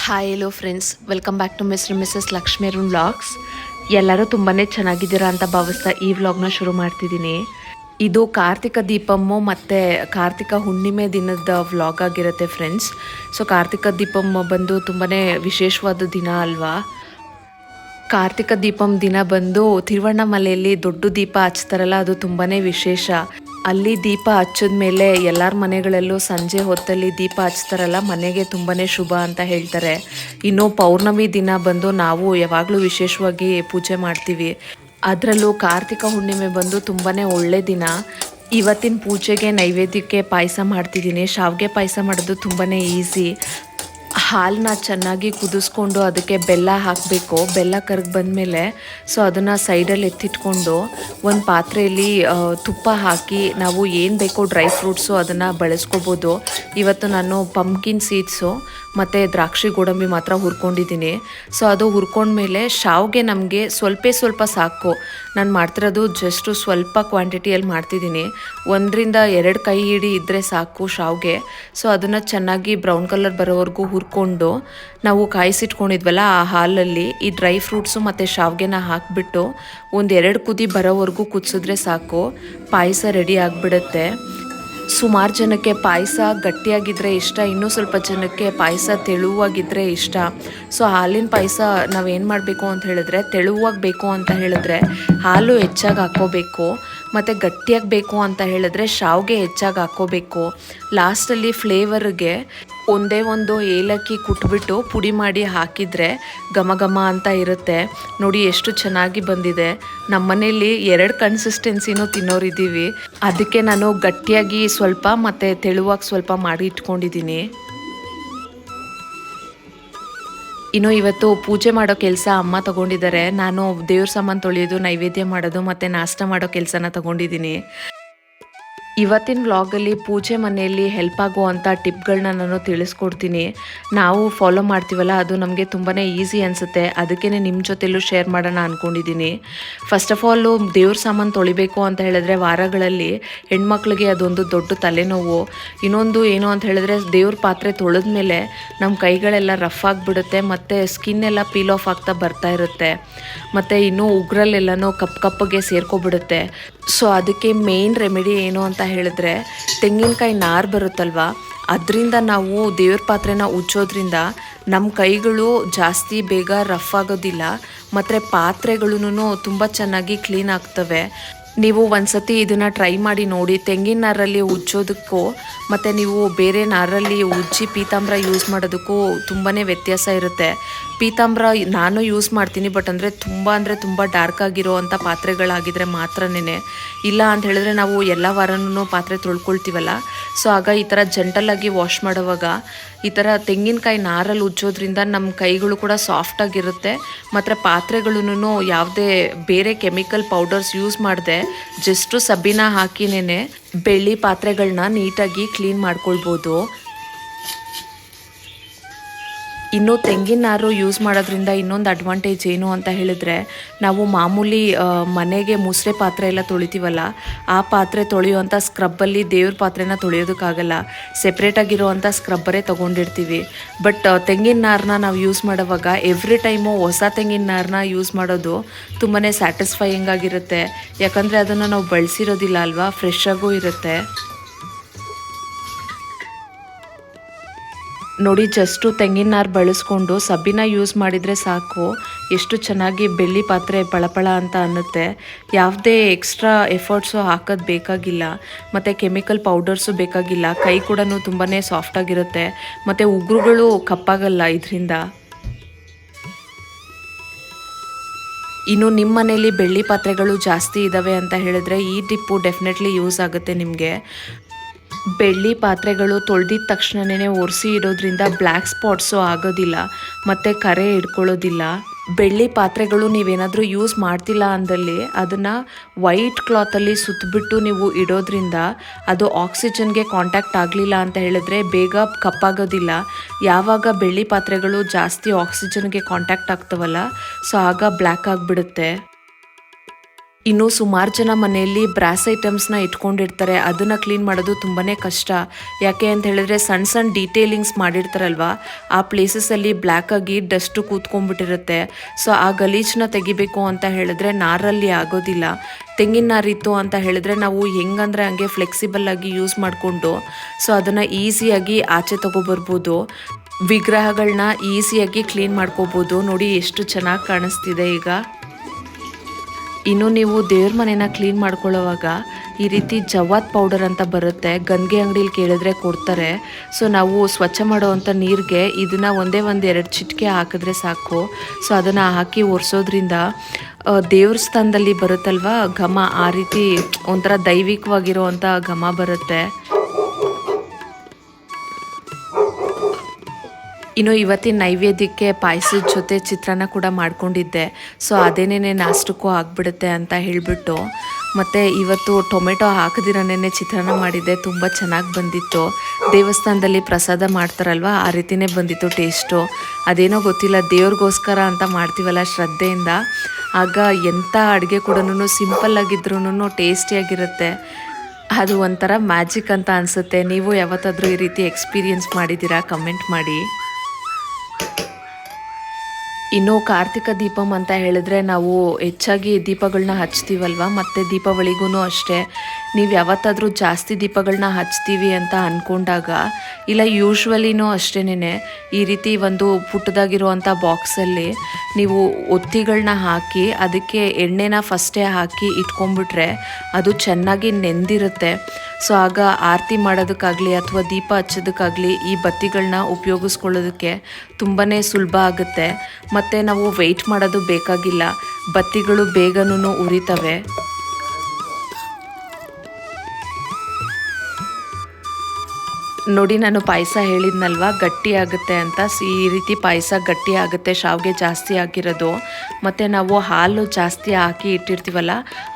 Hi hello friends, welcome back to Mrs Lakshmi Arun vlogs. ಎಲ್ಲರೂ ತುಂಬಾ ಚೆನ್ನಾಗಿದ್ದೀರಾ ಅಂತ ಭಾವಿಸ್ತಾ ಈ ವ್ಲಾಗ್ನ ಶುರು ಮಾಡ್ತಿದ್ದೀನಿ. ಇದು ಕಾರ್ತಿಕ ದೀಪಮ್ಮು ಮತ್ತು ಕಾರ್ತಿಕ ಹುಣ್ಣಿಮೆ ದಿನದ ವ್ಲಾಗ್ ಆಗಿರುತ್ತೆ ಫ್ರೆಂಡ್ಸ್. ಸೊ ಕಾರ್ತಿಕ ದೀಪಮ್ಮ ಬಂದು ತುಂಬಾ ವಿಶೇಷವಾದ ದಿನ ಅಲ್ವಾ. ಕಾರ್ತಿಕ ದೀಪಂ ದಿನ ಬಂದು ತಿರುವಣ್ಣಾಮಲೆಯಲ್ಲಿ ದೊಡ್ಡ ದೀಪ ಹಚ್ತಾರಲ್ಲ, ಅದು ತುಂಬಾ ವಿಶೇಷ. ಅಲ್ಲಿ ದೀಪ ಹಚ್ಚಿದ ಮೇಲೆ ಎಲ್ಲರ ಮನೆಗಳಲ್ಲೂ ಸಂಜೆ ಹೊತ್ತಲ್ಲಿ ದೀಪ ಹಚ್ತಾರಲ್ಲ, ಮನೆಗೆ ತುಂಬಾ ಶುಭ ಅಂತ ಹೇಳ್ತಾರೆ. ಇನ್ನು ಪೌರ್ಣಮಿ ದಿನ ಬಂದು ನಾವು ಯಾವಾಗಲೂ ವಿಶೇಷವಾಗಿ ಪೂಜೆ ಮಾಡ್ತೀವಿ. ಅದರಲ್ಲೂ ಕಾರ್ತಿಕ ಹುಣ್ಣಿಮೆ ಬಂದು ತುಂಬಾ ಒಳ್ಳೆ ದಿನ. ಇವತ್ತಿನ ಪೂಜೆಗೆ ನೈವೇದ್ಯಕ್ಕೆ ಪಾಯಸ ಮಾಡ್ತಿದ್ದೀನಿ. ಶಾವಿಗೆ ಪಾಯಸ ಮಾಡೋದು ತುಂಬಾ ಈಸಿ. ಹಾಲನ್ನ ಚೆನ್ನಾಗಿ ಕುದಿಸ್ಕೊಂಡು ಅದಕ್ಕೆ ಬೆಲ್ಲ ಹಾಕಬೇಕು. ಬೆಲ್ಲ ಕರಗಿ ಬಂದಮೇಲೆ ಸೊ ಅದನ್ನು ಸೈಡಲ್ಲಿ ಎತ್ತಿಟ್ಕೊಂಡು ಒಂದು ಪಾತ್ರೆಯಲ್ಲಿ ತುಪ್ಪ ಹಾಕಿ ನಾವು ಏನು ಬೇಕೋ ಡ್ರೈ ಫ್ರೂಟ್ಸು ಅದನ್ನು ಬಳಸ್ಕೋಬೋದು. ಇವತ್ತು ನಾನು ಪಂಪ್ಕಿನ್ ಸೀಡ್ಸು ಮತ್ತು ದ್ರಾಕ್ಷಿ ಗೋಡಂಬಿ ಮಾತ್ರ ಹುರ್ಕೊಂಡಿದ್ದೀನಿ. ಸೊ ಅದು ಹುರ್ಕೊಂಡ್ಮೇಲೆ ಶಾವಿಗೆ ನಮಗೆ ಸ್ವಲ್ಪ ಸಾಕು. ನಾನು ಮಾಡ್ತಿರೋದು ಜಸ್ಟು ಸ್ವಲ್ಪ ಕ್ವಾಂಟಿಟಿಯಲ್ಲಿ ಮಾಡ್ತಿದ್ದೀನಿ. 1-2 ಕೈ ಹಿಡಿ ಇದ್ದರೆ ಸಾಕು ಶಾವಿಗೆ. ಸೊ ಅದನ್ನು ಚೆನ್ನಾಗಿ ಬ್ರೌನ್ ಕಲರ್ ಬರೋವರೆಗೂ ಹುರ್ಕೊಂಡು ನಾವು ಕಾಯಿಸಿಟ್ಕೊಂಡಿದ್ವಲ್ಲ ಆ ಹಾಲಲ್ಲಿ ಈ ಡ್ರೈ ಫ್ರೂಟ್ಸು ಮತ್ತು ಶಾವಿಗೆನ ಹಾಕಿಬಿಟ್ಟು 1-2 ಕುದಿ ಬರೋವರೆಗೂ ಕುದಿಸಿದ್ರೆ ಸಾಕು, ಪಾಯಸ ರೆಡಿ ಆಗಿಬಿಡುತ್ತೆ. ಸುಮಾರು ಜನಕ್ಕೆ ಪಾಯಸ ಗಟ್ಟಿಯಾಗಿದ್ದರೆ ಇಷ್ಟ, ಇನ್ನೂ ಸ್ವಲ್ಪ ಜನಕ್ಕೆ ಪಾಯಸ ತೆಳುವಾಗಿದ್ದರೆ ಇಷ್ಟ. ಸೊ ಹಾಲಿನ ಪಾಯಸ ನಾವೇನು ಮಾಡಬೇಕು ಅಂತ ಹೇಳಿದ್ರೆ, ತೆಳುವಾಗಿ ಬೇಕು ಅಂತ ಹೇಳಿದ್ರೆ ಹಾಲು ಹೆಚ್ಚಾಗಿ ಹಾಕ್ಕೋಬೇಕು, ಮತ್ತು ಗಟ್ಟಿಯಾಗಿ ಬೇಕು ಅಂತ ಹೇಳಿದ್ರೆ ಶಾವಿಗೆ ಹೆಚ್ಚಾಗಿ ಹಾಕ್ಕೋಬೇಕು. ಲಾಸ್ಟಲ್ಲಿ ಫ್ಲೇವರ್ಗೆ ಒಂದೇ ಒಂದು ಏಲಕ್ಕಿ ಕುಟ್ಬಿಟ್ಟು ಪುಡಿ ಮಾಡಿ ಹಾಕಿದರೆ ಘಮ ಘಮ ಅಂತ ಇರುತ್ತೆ. ನೋಡಿ ಎಷ್ಟು ಚೆನ್ನಾಗಿ ಬಂದಿದೆ. ನಮ್ಮ ಮನೇಲಿ 2 ಕನ್ಸಿಸ್ಟೆನ್ಸಿನೂ ತಿನ್ನೋರಿದ್ದೀವಿ. ಅದಕ್ಕೆ ನಾನು ಗಟ್ಟಿಯಾಗಿ ಸ್ವಲ್ಪ ಮತ್ತು ತೆಳುವಾಗಿ ಸ್ವಲ್ಪ ಮಾಡಿ ಇಟ್ಕೊಂಡಿದ್ದೀನಿ. ಇನ್ನು ಇವತ್ತು ಪೂಜೆ ಮಾಡೋ ಕೆಲಸ ಅಮ್ಮ ತಗೊಂಡಿದ್ದಾರೆ. ನಾನು ದೇವ್ರ ಸಾಮಾನು ತೊಳೆಯೋದು, ನೈವೇದ್ಯ ಮಾಡೋದು ಮತ್ತು ನಾಷ್ಟ ಮಾಡೋ ಕೆಲಸನ ತಗೊಂಡಿದ್ದೀನಿ. ಇವತ್ತಿನ ವ್ಲಾಗಲ್ಲಿ ಪೂಜೆ ಮನೆಯಲ್ಲಿ ಹೆಲ್ಪ್ ಆಗುವಂಥ ಟಿಪ್ಗಳನ್ನ ನಾನು ತಿಳಿಸ್ಕೊಡ್ತೀನಿ. ನಾವು ಫಾಲೋ ಮಾಡ್ತೀವಲ್ಲ, ಅದು ನಮಗೆ ತುಂಬಾ ಈಸಿ ಅನಿಸುತ್ತೆ. ಅದಕ್ಕೇ ನಿಮ್ಮ ಜೊತೆಲೂ ಶೇರ್ ಮಾಡೋಣ ಅಂದ್ಕೊಂಡಿದ್ದೀನಿ. ಫಸ್ಟ್ ಆಫ್ ಆಲು ದೇವ್ರ ಸಾಮಾನು ತೊಳಿಬೇಕು ಅಂತ ಹೇಳಿದ್ರೆ ವಾರಗಳಲ್ಲಿ ಹೆಣ್ಮಕ್ಳಿಗೆ ಅದೊಂದು ದೊಡ್ಡ ತಲೆನೋವು. ಇನ್ನೊಂದು ಏನು ಅಂತ ಹೇಳಿದ್ರೆ, ದೇವ್ರ ಪಾತ್ರೆ ತೊಳೆದ ಮೇಲೆ ನಮ್ಮ ಕೈಗಳೆಲ್ಲ ರಫ್ ಆಗಿಬಿಡುತ್ತೆ ಮತ್ತು ಸ್ಕಿನ್ ಎಲ್ಲ ಪೀಲ್ ಆಫ್ ಆಗ್ತಾ ಬರ್ತಾ ಇರುತ್ತೆ. ಮತ್ತು ಇನ್ನೂ ಉಗ್ರಲ್ಲೆಲ್ಲನೂ ಕಪ್ಪಗೆ ಸೇರ್ಕೊಬಿಡುತ್ತೆ. ಸೊ ಅದಕ್ಕೆ ಮೇನ್ ರೆಮಿಡಿ ಏನು ಅಂತ ಹೇಳಿದ್ರೆ, ತೆಂಗಿನಕಾಯಿ ನಾರು ಬರುತ್ತಲ್ವ, ಅದರಿಂದ ನಾವು ದೇವ್ರ ಪಾತ್ರೆನ ಉಜ್ಜೋದ್ರಿಂದ ನಮ್ಮ ಕೈಗಳು ಜಾಸ್ತಿ ಬೇಗ ರಫ್ ಆಗೋದಿಲ್ಲ ಮತ್ತು ಪಾತ್ರೆಗಳೂ ತುಂಬ ಚೆನ್ನಾಗಿ ಕ್ಲೀನ್ ಆಗ್ತವೆ. ನೀವು ಒಂದ್ಸತಿ ಇದನ್ನು ಟ್ರೈ ಮಾಡಿ ನೋಡಿ. ತೆಂಗಿನ ನಾರಲ್ಲಿ ಉಜ್ಜೋದಕ್ಕೂ ಮತ್ತು ನೀವು ಬೇರೆ ನಾರಲ್ಲಿ ಉಜ್ಜಿ ಪೀತಾಂಬರ ಯೂಸ್ ಮಾಡೋದಕ್ಕೂ ತುಂಬಾ ವ್ಯತ್ಯಾಸ ಇರುತ್ತೆ. ಪೀತಾಂಬರ ನಾನು ಯೂಸ್ ಮಾಡ್ತೀನಿ, ಬಟ್ ತುಂಬ ಡಾರ್ಕ್ ಆಗಿರೋ ಅಂಥ ಪಾತ್ರೆಗಳಾಗಿದ್ದರೆ ಮಾತ್ರನೇ. ಇಲ್ಲ ಅಂತ ಹೇಳಿದ್ರೆ ನಾವು ಎಲ್ಲ ವಾರನೂ ಪಾತ್ರೆ ತೊಳ್ಕೊಳ್ತೀವಲ್ಲ, ಸೊ ಆಗ ಈ ಥರ ಜಂಟಲಾಗಿ ವಾಶ್ ಮಾಡೋವಾಗ ಈ ಥರ ತೆಂಗಿನಕಾಯಿ ನಾರಲ್ಲಿ ಉಜ್ಜೋದ್ರಿಂದ ನಮ್ಮ ಕೈಗಳು ಕೂಡ ಸಾಫ್ಟಾಗಿರುತ್ತೆ ಮತ್ತು ಪಾತ್ರೆಗಳೂ ಯಾವುದೇ ಬೇರೆ ಕೆಮಿಕಲ್ ಪೌಡರ್ಸ್ ಯೂಸ್ ಮಾಡದೆ ಜಸ್ಟು ಸಬೀನ ಹಾಕಿನೇ ಬೆಳ್ಳಿ ಪಾತ್ರೆಗಳನ್ನ ನೀಟಾಗಿ ಕ್ಲೀನ್ ಮಾಡ್ಕೊಳ್ಬೋದು. ಇನ್ನು ತೆಂಗಿನ ನಾರು ಯೂಸ್ ಮಾಡೋದ್ರಿಂದ ಇನ್ನೊಂದು ಅಡ್ವಾಂಟೇಜ್ ಏನು ಅಂತ ಹೇಳಿದ್ರೆ, ನಾವು ಮಾಮೂಲಿ ಮನೆಗೆ ಮುಸ್ರೆ ಪಾತ್ರೆ ಎಲ್ಲ ತೊಳಿತೀವಲ್ಲ, ಆ ಪಾತ್ರೆ ತೊಳೆಯುವಂಥ ಸ್ಕ್ರಬ್ಬಲ್ಲಿ ದೇವ್ರ ಪಾತ್ರೆನ ತೊಳೆಯೋದಕ್ಕಾಗಲ್ಲ. ಸೆಪ್ರೇಟಾಗಿರುವಂಥ ಸ್ಕ್ರಬ್ಬರೇ ತೊಗೊಂಡಿರ್ತೀವಿ. ಬಟ್ ತೆಂಗಿನ ನಾರನ್ನ ನಾವು ಯೂಸ್ ಮಾಡೋವಾಗ ಎವ್ರಿ ಟೈಮು ಹೊಸ ತೆಂಗಿನ ನಾರನ್ನ ಯೂಸ್ ಮಾಡೋದು ತುಂಬಾ ಸ್ಯಾಟಿಸ್ಫೈಯಿಂಗ್ ಆಗಿರುತ್ತೆ. ಯಾಕಂದರೆ ಅದನ್ನು ನಾವು ಬಳಸಿರೋದಿಲ್ಲ ಅಲ್ವಾ, ಫ್ರೆಶ್ ಆಗೂ ಇರುತ್ತೆ. ನೋಡಿ, ಜಸ್ಟು ತೆಂಗಿನ ನಾರು ಬಳಸ್ಕೊಂಡು ಸಬೀನ ಯೂಸ್ ಮಾಡಿದರೆ ಸಾಕು, ಎಷ್ಟು ಚೆನ್ನಾಗಿ ಬೆಳ್ಳಿ ಪಾತ್ರೆ ಪಳಪಳ ಅಂತ ಅನ್ನುತ್ತೆ. ಯಾವುದೇ ಎಕ್ಸ್ಟ್ರಾ ಎಫರ್ಟ್ಸು ಹಾಕೋದು ಬೇಕಾಗಿಲ್ಲ ಮತ್ತು ಕೆಮಿಕಲ್ ಪೌಡರ್ಸು ಬೇಕಾಗಿಲ್ಲ. ಕೈ ಕೂಡ ತುಂಬಾ ಸಾಫ್ಟಾಗಿರುತ್ತೆ ಮತ್ತು ಉಗುರುಗಳು ಕಪ್ಪಾಗಲ್ಲ ಇದರಿಂದ. ಇನ್ನು ನಿಮ್ಮ ಮನೇಲಿ ಬೆಳ್ಳಿ ಪಾತ್ರೆಗಳು ಜಾಸ್ತಿ ಇದ್ದಾವೆ ಅಂತ ಹೇಳಿದ್ರೆ ಈ ಟಿಪ್ಪು ಡೆಫಿನೆಟ್ಲಿ ಯೂಸ್ ಆಗುತ್ತೆ ನಿಮಗೆ. ಬೆಳ್ಳಿ ಪಾತ್ರೆಗಳು ತೊಳೆದಿದ ತಕ್ಷಣವೇ ಒರೆಸಿ ಇಡೋದ್ರಿಂದ ಬ್ಲ್ಯಾಕ್ ಸ್ಪಾಟ್ಸು ಆಗೋದಿಲ್ಲ ಮತ್ತು ಕರೆ ಹಿಡ್ಕೊಳ್ಳೋದಿಲ್ಲ. ಬೆಳ್ಳಿ ಪಾತ್ರೆಗಳು ನೀವೇನಾದರೂ ಯೂಸ್ ಮಾಡ್ತಿಲ್ಲ ಅಂದಲ್ಲಿ ಅದನ್ನು ವೈಟ್ ಕ್ಲಾತಲ್ಲಿ ಸುತ್ತಬಿಟ್ಟು ನೀವು ಇಡೋದ್ರಿಂದ ಅದು ಆಕ್ಸಿಜನ್ಗೆ ಕಾಂಟ್ಯಾಕ್ಟ್ ಆಗಲಿಲ್ಲ ಅಂತ ಹೇಳಿದ್ರೆ ಬೇಗ ಕಪ್ಪಾಗೋದಿಲ್ಲ. ಯಾವಾಗ ಬೆಳ್ಳಿ ಪಾತ್ರೆಗಳು ಜಾಸ್ತಿ ಆಕ್ಸಿಜನ್ಗೆ ಕಾಂಟ್ಯಾಕ್ಟ್ ಆಗ್ತವಲ್ಲ, ಸೊ ಆಗ ಬ್ಲ್ಯಾಕ್ ಆಗಿಬಿಡುತ್ತೆ. ಇನ್ನು ಸುಮಾರು ಜನ ಮನೆಯಲ್ಲಿ ಬ್ರಾಸ್ ಐಟಮ್ಸ್ನ ಇಟ್ಕೊಂಡಿರ್ತಾರೆ. ಅದನ್ನು ಕ್ಲೀನ್ ಮಾಡೋದು ತುಂಬಾ ಕಷ್ಟ. ಯಾಕೆ ಅಂತ ಹೇಳಿದ್ರೆ ಸಣ್ಣ ಸಣ್ಣ ಡೀಟೇಲಿಂಗ್ಸ್ ಮಾಡಿರ್ತಾರಲ್ವ, ಆ ಪ್ಲೇಸಸಲ್ಲಿ ಬ್ಲ್ಯಾಕಾಗಿ ಡಸ್ಟು ಕೂತ್ಕೊಂಡ್ಬಿಟ್ಟಿರುತ್ತೆ. ಸೊ ಆ ಗಲೀಜನ್ನ ತೆಗಿಬೇಕು ಅಂತ ಹೇಳಿದ್ರೆ ನಾರಲ್ಲಿ ಆಗೋದಿಲ್ಲ. ತೆಂಗಿನ ನಾರಿತ್ತು ಅಂತ ಹೇಳಿದ್ರೆ ನಾವು ಹೆಂಗಂದ್ರೆ ಹಂಗೆ ಫ್ಲೆಕ್ಸಿಬಲ್ ಆಗಿ ಯೂಸ್ ಮಾಡಿಕೊಂಡು ಸೊ ಅದನ್ನು ಈಸಿಯಾಗಿ ಆಚೆ ತಗೊಬರ್ಬೋದು. ವಿಗ್ರಹಗಳನ್ನ ಈಸಿಯಾಗಿ ಕ್ಲೀನ್ ಮಾಡ್ಕೋಬೋದು. ನೋಡಿ ಎಷ್ಟು ಚೆನ್ನಾಗಿ ಕಾಣಿಸ್ತಿದೆ ಈಗ. ಇನ್ನು ನೀವು ದೇವ್ರ ಮನೆನ ಕ್ಲೀನ್ ಮಾಡ್ಕೊಳ್ಳೋವಾಗ ಈ ರೀತಿ ಜವಾತ್ ಪೌಡರ್ ಅಂತ ಬರುತ್ತೆ, ಗಂಗೆ ಅಂಗಡಿಲಿ ಕೇಳಿದ್ರೆ ಕೊಡ್ತಾರೆ. ಸೊ ನಾವು ಸ್ವಚ್ಛ ಮಾಡೋವಂಥ ನೀರಿಗೆ ಇದನ್ನು ಒಂದೆರಡು ಚಿಟಿಕೆ ಹಾಕಿದ್ರೆ ಸಾಕು. ಸೊ ಅದನ್ನು ಹಾಕಿ ಒರೆಸೋದ್ರಿಂದ ದೇವ್ರ ಸ್ಥಾನದಲ್ಲಿ ಬರುತ್ತಲ್ವ ಘಮ, ಆ ರೀತಿ ಒಂಥರ ದೈವಿಕವಾಗಿರುವಂಥ ಘಮ ಬರುತ್ತೆ. ಇನ್ನು ಇವತ್ತಿನ ನೈವೇದ್ಯಕ್ಕೆ ಪಾಯಸದ ಜೊತೆ ಚಿತ್ರಾನ್ನ ಕೂಡ ಮಾಡ್ಕೊಂಡಿದ್ದೆ. ಸೊ ಅದೇನೇ ನಾಷ್ಟಕ್ಕೂ ಆಗಿಬಿಡುತ್ತೆ ಅಂತ ಹೇಳಿಬಿಟ್ಟು ಮತ್ತು ಇವತ್ತು ಟೊಮೆಟೊ ಹಾಕದಿರನೇ ಚಿತ್ರಾನ್ನ ಮಾಡಿದ್ದೆ. ತುಂಬ ಚೆನ್ನಾಗಿ ಬಂದಿತ್ತು. ದೇವಸ್ಥಾನದಲ್ಲಿ ಪ್ರಸಾದ ಮಾಡ್ತಾರಲ್ವ ಆ ರೀತಿಯೇ ಬಂದಿತ್ತು ಟೇಸ್ಟು. ಅದೇನೋ ಗೊತ್ತಿಲ್ಲ, ದೇವ್ರಿಗೋಸ್ಕರ ಅಂತ ಮಾಡ್ತೀವಲ್ಲ ಶ್ರದ್ಧೆಯಿಂದ, ಆಗ ಎಂಥ ಅಡುಗೆ ಕೂಡ ಸಿಂಪಲ್ ಆಗಿದ್ರೂ ಟೇಸ್ಟಿಯಾಗಿರುತ್ತೆ. ಅದು ಒಂಥರ ಮ್ಯಾಜಿಕ್ ಅಂತ ಅನಿಸುತ್ತೆ. ನೀವು ಯಾವತ್ತಾದರೂ ಈ ರೀತಿ ಎಕ್ಸ್ಪೀರಿಯನ್ಸ್ ಮಾಡಿದ್ದೀರಾ? ಕಮೆಂಟ್ ಮಾಡಿ. ಇನ್ನು ಕಾರ್ತಿಕ ದೀಪಂ ಅಂತ ಹೇಳಿದ್ರೆ ನಾವು ಹೆಚ್ಚಾಗಿ ದೀಪಗಳನ್ನ ಹಚ್ತೀವಲ್ವ, ಮತ್ತು ದೀಪಾವಳಿಗೂ ಅಷ್ಟೇ. ನೀವು ಯಾವತ್ತಾದರೂ ಜಾಸ್ತಿ ದೀಪಗಳನ್ನ ಹಚ್ತೀವಿ ಅಂತ ಅಂದ್ಕೊಂಡಾಗ, ಇಲ್ಲ ಯೂಶ್ವಲಿನೂ ಅಷ್ಟೇನೆ ಈ ರೀತಿ ಒಂದು ಪುಟ್ಟದಾಗಿರುವಂಥ ಬಾಕ್ಸಲ್ಲಿ ನೀವು ಒತ್ತಿಗಳನ್ನ ಹಾಕಿ ಅದಕ್ಕೆ ಎಣ್ಣೆನ ಫಸ್ಟೇ ಹಾಕಿ ಇಟ್ಕೊಂಡ್ಬಿಟ್ರೆ ಅದು ಚೆನ್ನಾಗಿ ನೆಂದಿರುತ್ತೆ. ಸೊ ಆಗ ಆರತಿ ಮಾಡೋದಕ್ಕಾಗಲಿ ಅಥವಾ ದೀಪ ಹಚ್ಚೋದಕ್ಕಾಗಲಿ ಈ ಬತ್ತಿಗಳನ್ನ ಉಪಯೋಗಿಸ್ಕೊಳ್ಳೋದಕ್ಕೆ ತುಂಬಾ ಸುಲಭ ಆಗುತ್ತೆ. ಮತ್ತು ನಾವು ವೆಯ್ಟ್ ಮಾಡೋದು ಬೇಕಾಗಿಲ್ಲ, ಬತ್ತಿಗಳು ಬೇಗನೂ ಉರಿತವೆ. ನೋಡಿ, ನಾನು ಪಾಯಸ ಹೇಳಿದ್ನಲ್ವ ಗಟ್ಟಿ ಆಗುತ್ತೆ ಅಂತ. ಈ ರೀತಿ ಪಾಯಸ ಗಟ್ಟಿ ಆಗುತ್ತೆ ಶಾವಿಗೆ ಜಾಸ್ತಿ ಹಾಕಿರೋದು. ಮತ್ತು ನಾವು ಹಾಲು ಜಾಸ್ತಿ ಹಾಕಿ ಇಟ್ಟಿರ್ತೀವಲ್ಲ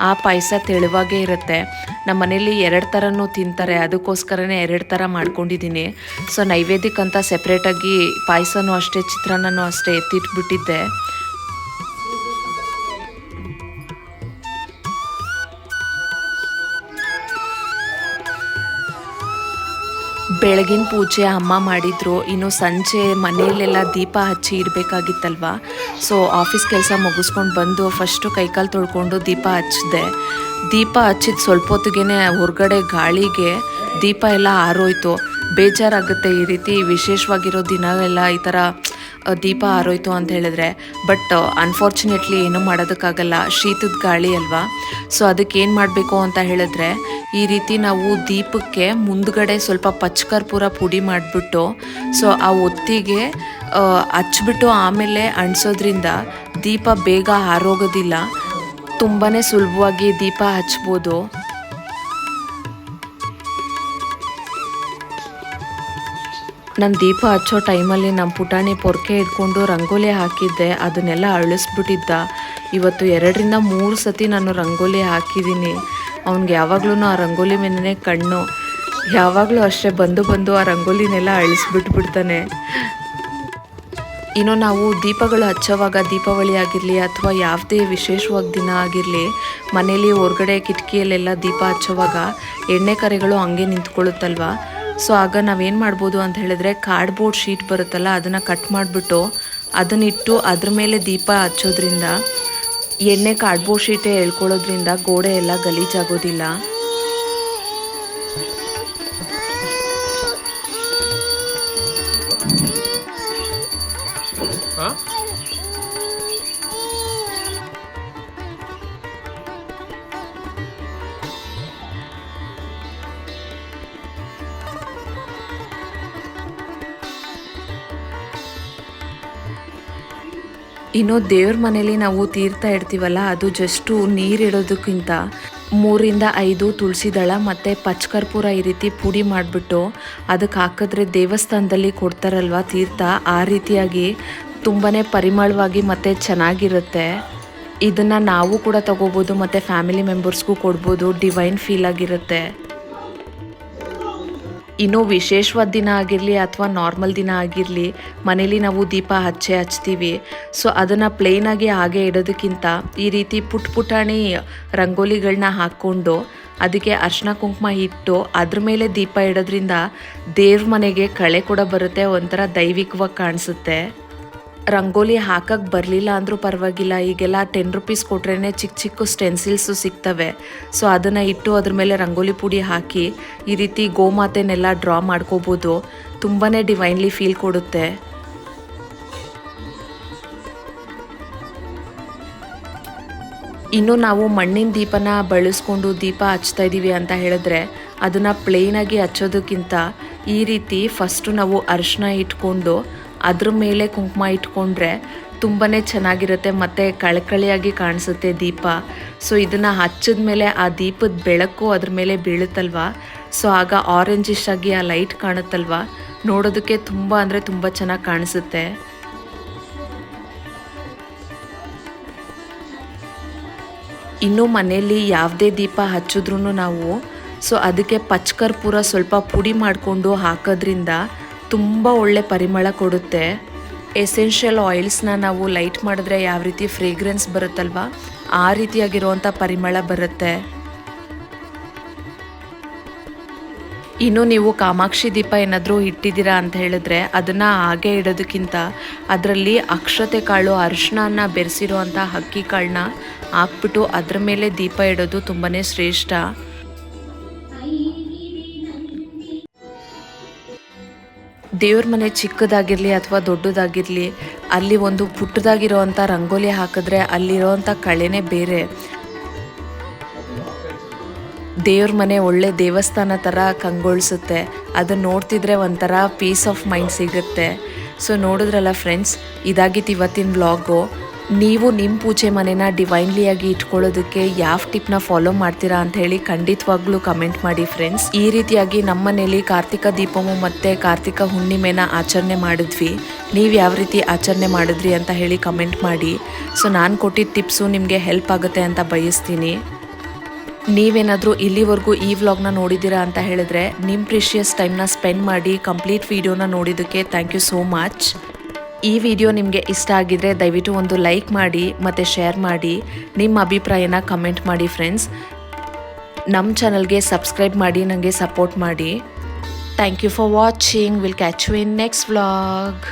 ಆ ಪಾಯಸ ತೆಳುವಾಗೇ ಇರುತ್ತೆ. ನಮ್ಮ ಮನೇಲಿ 2 ಥರನೂ ತಿಂತಾರೆ, ಅದಕ್ಕೋಸ್ಕರನೇ 2 ಥರ ಮಾಡ್ಕೊಂಡಿದ್ದೀನಿ. ಸೊ ನೈವೇದ್ಯಕ್ಕಂತ ಸೆಪ್ರೇಟಾಗಿ ಪಾಯಸನೂ ಅಷ್ಟೇ ಚಿತ್ರಾನ್ನನೂ ಅಷ್ಟೇ ಎತ್ತಿಟ್ಬಿಟ್ಟಿದ್ದೆ. ಬೆಳಗಿನ ಪೂಜೆ ಅಮ್ಮ ಮಾಡಿದರು. ಇನ್ನು ಸಂಜೆ ಮನೆಯಲ್ಲೆಲ್ಲ ದೀಪ ಹಚ್ಚಿ ಇಡಬೇಕಾಗಿತ್ತಲ್ವ. ಸೊ ಆಫೀಸ್ ಕೆಲಸ ಮುಗಿಸ್ಕೊಂಡು ಬಂದು ಫಸ್ಟು ಕೈಕಾಲು ತೊಳ್ಕೊಂಡು ದೀಪ ಹಚ್ಚಿದೆ. ದೀಪ ಹಚ್ಚಿದ ಸ್ವಲ್ಪ ಹೊತ್ತಿಗೆ ಹೊರಗಡೆ ಗಾಳಿಗೆ ದೀಪ ಎಲ್ಲ ಆರೋಯ್ತು. ಬೇಜಾರಾಗುತ್ತೆ ಈ ರೀತಿ ವಿಶೇಷವಾಗಿರೋ ದಿನವೆಲ್ಲ ಈ ಥರ ದೀಪ ಆರೋಯ್ತು ಅಂತ ಹೇಳಿದ್ರೆ. ಬಟ್ ಅನ್ಫಾರ್ಚುನೇಟ್ಲಿ ಏನೂ ಮಾಡೋದಕ್ಕಾಗಲ್ಲ, ಶೀತದ ಗಾಳಿ ಅಲ್ವಾ. ಸೊ ಅದಕ್ಕೆ ಏನು ಮಾಡಬೇಕು ಅಂತ ಹೇಳಿದ್ರೆ, ಈ ರೀತಿ ನಾವು ದೀಪಕ್ಕೆ ಮುಂದ್ಗಡೆ ಸ್ವಲ್ಪ ಪಚ್ಚಕರ್ಪೂರ ಪುಡಿ ಮಾಡಿಬಿಟ್ಟು ಸೊ ಆ ಒತ್ತಿಗೆ ಹಚ್ಬಿಟ್ಟು ಆಮೇಲೆ ಅಂಟಿಸೋದ್ರಿಂದ ದೀಪ ಬೇಗ ಆರೋಗೋದಿಲ್ಲ. ತುಂಬಾ ಸುಲಭವಾಗಿ ದೀಪ ಹಚ್ಬೋದು. ನಾನು ದೀಪ ಹಚ್ಚೋ ಟೈಮಲ್ಲಿ ನಮ್ಮ ಪುಟಾಣಿ ಪೊರ್ಕೆ ಇಟ್ಕೊಂಡು ರಂಗೋಲಿ ಹಾಕಿದ್ದೆ, ಅದನ್ನೆಲ್ಲ ಅಳಿಸ್ಬಿಟ್ಟಿದ್ದ. ಇವತ್ತು 2-3 ಸತಿ ನಾನು ರಂಗೋಲಿ ಹಾಕಿದ್ದೀನಿ. ಅವ್ನಿಗೆ ಯಾವಾಗಲೂ ಆ ರಂಗೋಲಿ ಮೇಲೇ ಕಣ್ಣು. ಯಾವಾಗಲೂ ಅಷ್ಟೇ ಬಂದು ಆ ರಂಗೋಲಿನೆಲ್ಲ ಅಳಿಸ್ಬಿಟ್ಬಿಡ್ತಾನೆ. ಇನ್ನು ನಾವು ದೀಪಗಳು ಹಚ್ಚೋವಾಗ ದೀಪಾವಳಿ ಆಗಿರಲಿ ಅಥವಾ ಯಾವುದೇ ವಿಶೇಷವಾಗಿ ದಿನ ಆಗಿರಲಿ, ಮನೇಲಿ ಹೊರಗಡೆ ಕಿಟಕಿಯಲ್ಲೆಲ್ಲ ದೀಪ ಹಚ್ಚೋವಾಗ ಎಣ್ಣೆ ಕರೆಗಳು ಹಂಗೆ ನಿಂತ್ಕೊಳ್ಳುತ್ತಲ್ವ. ಸೊ ಆಗ ನಾವೇನು ಮಾಡ್ಬೋದು ಅಂತ ಹೇಳಿದ್ರೆ, ಕಾರ್ಡ್ಬೋರ್ಡ್ ಶೀಟ್ ಬರುತ್ತಲ್ಲ ಅದನ್ನು ಕಟ್ ಮಾಡಿಬಿಟ್ಟು ಅದನ್ನಿಟ್ಟು ಅದ್ರ ಮೇಲೆ ದೀಪ ಹಚ್ಚೋದ್ರಿಂದ ಎಣ್ಣೆ ಕಾರ್ಡ್ಬೋರ್ಡ್ ಶೀಟೇ ಎಳ್ಕೊಳ್ಳೋದ್ರಿಂದ ಗೋಡೆ ಎಲ್ಲ ಗಲೀಜಾಗೋದಿಲ್ಲ. ಇನ್ನು ದೇವ್ರ ಮನೇಲಿ ನಾವು ತೀರ್ಥ ಇಡ್ತೀವಲ್ಲ, ಅದು ಜಸ್ಟು ನೀರಿಡೋದಕ್ಕಿಂತ 3-5 ತುಳಸಿ ದಳ ಮತ್ತು ಪಚ್ಚಕರ್ಪೂರ ಈ ರೀತಿ ಪುಡಿ ಮಾಡಿಬಿಟ್ಟು ಅದಕ್ಕೆ ಹಾಕಿದ್ರೆ ದೇವಸ್ಥಾನದಲ್ಲಿ ಕೊಡ್ತಾರಲ್ವ ತೀರ್ಥ, ಆ ರೀತಿಯಾಗಿ ತುಂಬಾ ಪರಿಮಳವಾಗಿ ಮತ್ತು ಚೆನ್ನಾಗಿರುತ್ತೆ. ಇದನ್ನು ನಾವು ಕೂಡ ತಗೋಬೋದು ಮತ್ತು ಫ್ಯಾಮಿಲಿ ಮೆಂಬರ್ಸ್ಗೂ ಕೊಡ್ಬೋದು. ಡಿವೈನ್ ಫೀಲ್ ಆಗಿರುತ್ತೆ. ಇನ್ನು ವಿಶೇಷವಾದ ದಿನ ಆಗಿರಲಿ ಅಥವಾ ನಾರ್ಮಲ್ ದಿನ ಆಗಿರಲಿ ಮನೇಲಿ ನಾವು ದೀಪ ಹಚ್ತೀವಿ. ಸೊ ಅದನ್ನು ಪ್ಲೇನಾಗಿ ಹಾಗೆ ಇಡೋದಕ್ಕಿಂತ ಈ ರೀತಿ ಪುಟಾಣಿ ರಂಗೋಲಿಗಳನ್ನ ಹಾಕ್ಕೊಂಡು ಅದಕ್ಕೆ ಅರಿಶಿನ ಕುಂಕುಮ ಇಟ್ಟು ಅದ್ರ ಮೇಲೆ ದೀಪ ಇಡೋದ್ರಿಂದ ದೇವ್ರ ಮನೆಗೆ ಕಳೆ ಕೂಡ ಬರುತ್ತೆ, ಒಂಥರ ದೈವಿಕವಾಗಿ ಕಾಣಿಸುತ್ತೆ. ರಂಗೋಲಿ ಹಾಕಕ್ಕೆ ಬರಲಿಲ್ಲ ಅಂದರೂ ಪರವಾಗಿಲ್ಲ, ಈಗೆಲ್ಲ 10 ರೂಪೀಸ್ ಕೊಟ್ರೇ ಚಿಕ್ಕ ಚಿಕ್ಕ ಸ್ಟೆನ್ಸಿಲ್ಸು ಸಿಗ್ತವೆ. ಸೊ ಅದನ್ನು ಇಟ್ಟು ಅದ್ರ ಮೇಲೆ ರಂಗೋಲಿ ಪುಡಿ ಹಾಕಿ ಈ ರೀತಿ ಗೋಮಾತೆನೆಲ್ಲ ಡ್ರಾ ಮಾಡ್ಕೋಬೋದು. ತುಂಬಾ ಡಿವೈನ್ಲಿ ಫೀಲ್ ಕೊಡುತ್ತೆ. ಇನ್ನು ನಾವು ಮಣ್ಣಿನ ದೀಪನ ಬಳಸ್ಕೊಂಡು ದೀಪ ಹಚ್ತಾ ಇದ್ದೀವಿ ಅಂತ ಹೇಳಿದ್ರೆ ಅದನ್ನು ಪ್ಲೇನಾಗಿ ಹಚ್ಚೋದಕ್ಕಿಂತ ಈ ರೀತಿ ಫಸ್ಟು ನಾವು ಅರಿಶಿನ ಇಟ್ಕೊಂಡು ಅದ್ರ ಮೇಲೆ ಕುಂಕುಮ ಇಟ್ಕೊಂಡ್ರೆ ತುಂಬಾ ಚೆನ್ನಾಗಿರುತ್ತೆ ಮತ್ತು ಕಳಕಳಿಯಾಗಿ ಕಾಣಿಸುತ್ತೆ ದೀಪ. ಸೊ ಇದನ್ನು ಹಚ್ಚಿದ ಮೇಲೆ ಆ ದೀಪದ ಬೆಳಕು ಅದ್ರ ಮೇಲೆ ಬೀಳುತ್ತಲ್ವ, ಸೊ ಆಗ ಆರೆಂಜಿಶ್ ಆಗಿ ಆ ಲೈಟ್ ಕಾಣುತ್ತಲ್ವ, ನೋಡೋದಕ್ಕೆ ತುಂಬ ಅಂದರೆ ತುಂಬ ಚೆನ್ನಾಗಿ ಕಾಣಿಸುತ್ತೆ. ಇನ್ನು ಮನೆಯಲ್ಲಿ ಯಾವುದೇ ದೀಪ ಹಚ್ಚಿದ್ರೂ ನಾವು ಸೊ ಅದಕ್ಕೆ ಪಚ್ಕರ್ಪೂರ ಸ್ವಲ್ಪ ಪುಡಿ ಮಾಡಿಕೊಂಡು ಹಾಕೋದ್ರಿಂದ ತುಂಬ ಒಳ್ಳೆ ಪರಿಮಳ ಕೊಡುತ್ತೆ. ಎಸೆನ್ಷಿಯಲ್ ಆಯಿಲ್ಸ್ನ ನಾವು ಲೈಟ್ ಮಾಡಿದ್ರೆ ಯಾವ ರೀತಿ ಫ್ರೇಗ್ರೆನ್ಸ್ ಬರುತ್ತಲ್ವ, ಆ ರೀತಿಯಾಗಿರುವಂಥ ಪರಿಮಳ ಬರುತ್ತೆ. ಇನ್ನು ನೀವು ಕಾಮಾಕ್ಷಿ ದೀಪ ಏನಾದರೂ ಇಟ್ಟಿದ್ದೀರಾ ಅಂತ ಹೇಳಿದ್ರೆ ಅದನ್ನು ಹಾಗೆ ಇಡೋದಕ್ಕಿಂತ ಅದರಲ್ಲಿ ಅಕ್ಷತೆ ಕಾಳು ಅರಿಶಿನ ಬೆರೆಸಿರುವಂಥ ಅಕ್ಕಿ ಕಾಳನ್ನ ಹಾಕ್ಬಿಟ್ಟು ಅದ್ರ ಮೇಲೆ ದೀಪ ಇಡೋದು ತುಂಬಾ ಶ್ರೇಷ್ಠ. ದೇವ್ರ ಮನೆ ಚಿಕ್ಕದಾಗಿರಲಿ ಅಥವಾ ದೊಡ್ಡದಾಗಿರಲಿ ಅಲ್ಲಿ ಒಂದು ಪುಟ್ಟದಾಗಿರೋವಂಥ ರಂಗೋಲಿ ಹಾಕಿದ್ರೆ ಅಲ್ಲಿರೋವಂಥ ಕಳೆನೇ ಬೇರೆ. ದೇವ್ರ ಮನೆ ಒಳ್ಳೆ ದೇವಸ್ಥಾನ ಥರ ಕಂಗೊಳಿಸುತ್ತೆ. ಅದನ್ನು ನೋಡ್ತಿದ್ರೆ ಒಂಥರ ಪೀಸ್ ಆಫ್ ಮೈಂಡ್ ಸಿಗುತ್ತೆ. ಸೊ ನೋಡಿದ್ರಲ್ಲ ಫ್ರೆಂಡ್ಸ್, ಇದಾಗಿತ್ತು ಇವತ್ತಿನ ವ್ಲಾಗು. ನೀವು ನಿಮ್ಮ ಪೂಜೆ ಮನೆನ ಡಿವೈನ್ಲಿಯಾಗಿ ಇಟ್ಕೊಳ್ಳೋದಕ್ಕೆ ಯಾವ ಟಿಪ್ನ ಫಾಲೋ ಮಾಡ್ತೀರಾ ಅಂತ ಹೇಳಿ ಖಂಡಿತವಾಗ್ಲೂ ಕಮೆಂಟ್ ಮಾಡಿ ಫ್ರೆಂಡ್ಸ್. ಈ ರೀತಿಯಾಗಿ ನಮ್ಮ ಮನೇಲಿ ಕಾರ್ತಿಕ ದೀಪము ಮತ್ತು ಕಾರ್ತಿಕ ಹುಣ್ಣಿಮೆನ ಆಚರಣೆ ಮಾಡಿದ್ವಿ. ನೀವು ಯಾವ ರೀತಿ ಆಚರಣೆ ಮಾಡಿದ್ರಿ ಅಂತ ಹೇಳಿ ಕಮೆಂಟ್ ಮಾಡಿ. ಸೊ ನಾನು ಕೊಟ್ಟಿದ್ದ ಟಿಪ್ಸು ನಿಮಗೆ ಹೆಲ್ಪ್ ಆಗುತ್ತೆ ಅಂತ ಬಯಸ್ತೀನಿ. ನೀವೇನಾದರೂ ಇಲ್ಲಿವರೆಗೂ ಈ ವ್ಲಾಗ್ನ ನೋಡಿದ್ದೀರಾ ಅಂತ ಹೇಳಿದ್ರೆ ನಿಮ್ಮ ಪ್ರೀಶಿಯಸ್ ಟೈಮ್ನ ಸ್ಪೆಂಡ್ ಮಾಡಿ ಕಂಪ್ಲೀಟ್ ವಿಡಿಯೋನ ನೋಡಿದ್ದಕ್ಕೆ ಥ್ಯಾಂಕ್ ಯು ಸೋ ಮಚ್. ಈ ವಿಡಿಯೋ ನಿಮಗೆ ಇಷ್ಟ ಆಗಿದ್ರೆ ದಯವಿಟ್ಟು ಒಂದು ಲೈಕ್ ಮಾಡಿ ಮತ್ತು ಶೇರ್ ಮಾಡಿ. ನಿಮ್ಮ ಅಭಿಪ್ರಾಯನ ಕಮೆಂಟ್ ಮಾಡಿ ಫ್ರೆಂಡ್ಸ್. ನಮ್ಮ ಚಾನಲ್ಗೆ ಸಬ್ಸ್ಕ್ರೈಬ್ ಮಾಡಿ ನನಗೆ ಸಪೋರ್ಟ್ ಮಾಡಿ. Thank you for watching. Will catch you in next vlog.